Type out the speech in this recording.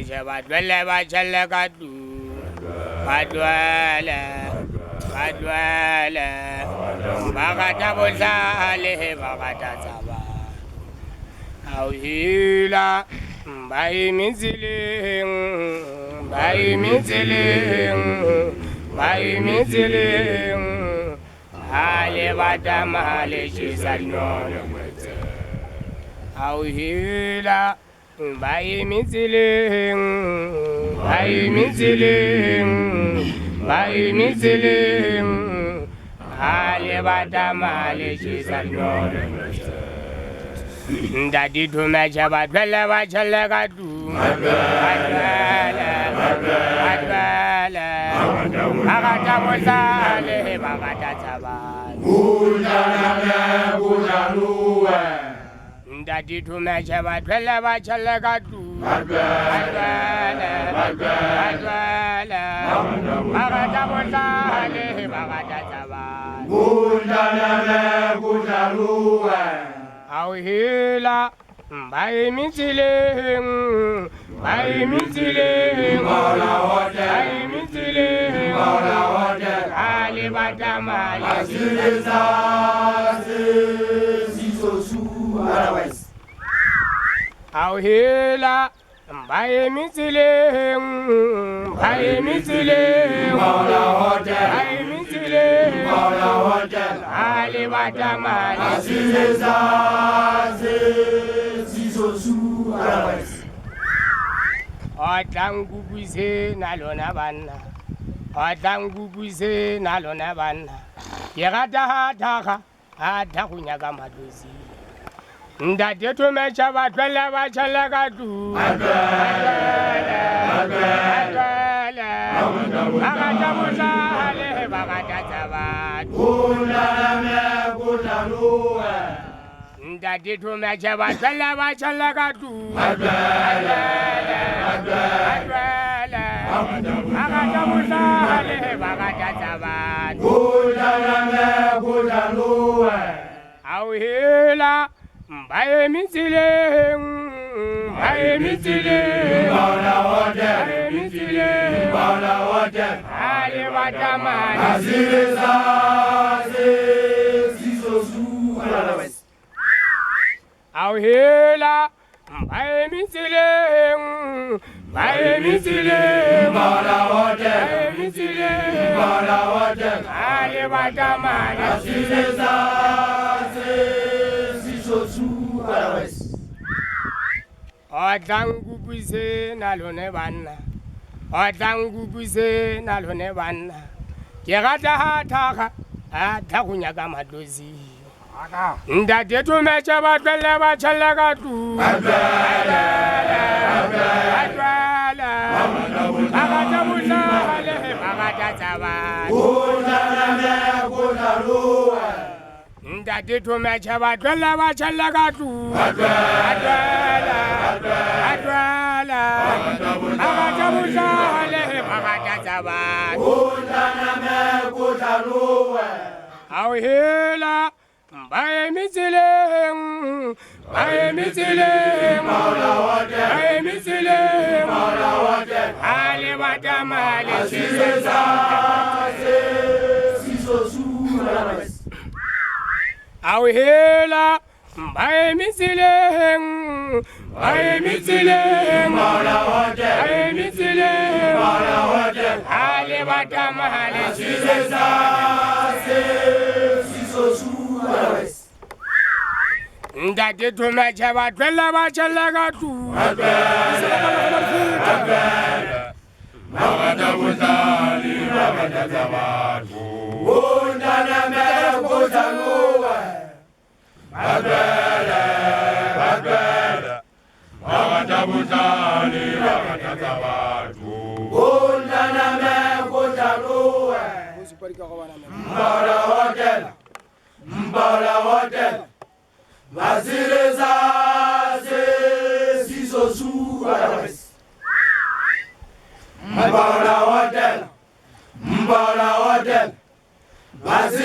meje badwele bachele kadu badwele bakata bolale bakata tsaba auhila bai mitsileng ale badama le chisanone auhila bai mitsileng ale badama le chisanone Daddy to match about Bella Chalagadu, Daddy to match about Bella Chalagadu, Auhila bai mitsileng mola hotel ali badama asireza sisosu otherwise Auhila bai mitsileng mola hotel ali badama asireza sisosu otherwise Otlangubuze nalona banna Yegata hata kunyaga madozi Ndade to mecha batwele bachalagadu Ndade to mecha batwele bachalagadu Auhila bai mitsileng mola hotel ali badama asireza sisosu otherwise Auhila bai mitsileng mola hotel ali badama asireza sisosu otherwise Otlangubuze nalone banna Yegata hata kunyaga madozi Ndade to mecha batwele bachalagadu Ndade to mecha batwele bachalagadu Auhila bai mitsileng mola hotel ali badama le chiza sisosu otherwise Auhila bai mitsileng mola hotel ali badama le chiza sisosu otherwise Ndade to mecha batwele bachalagadu Mbala hotel Mazireza sisosu otherwise Mbala hotel Mazireza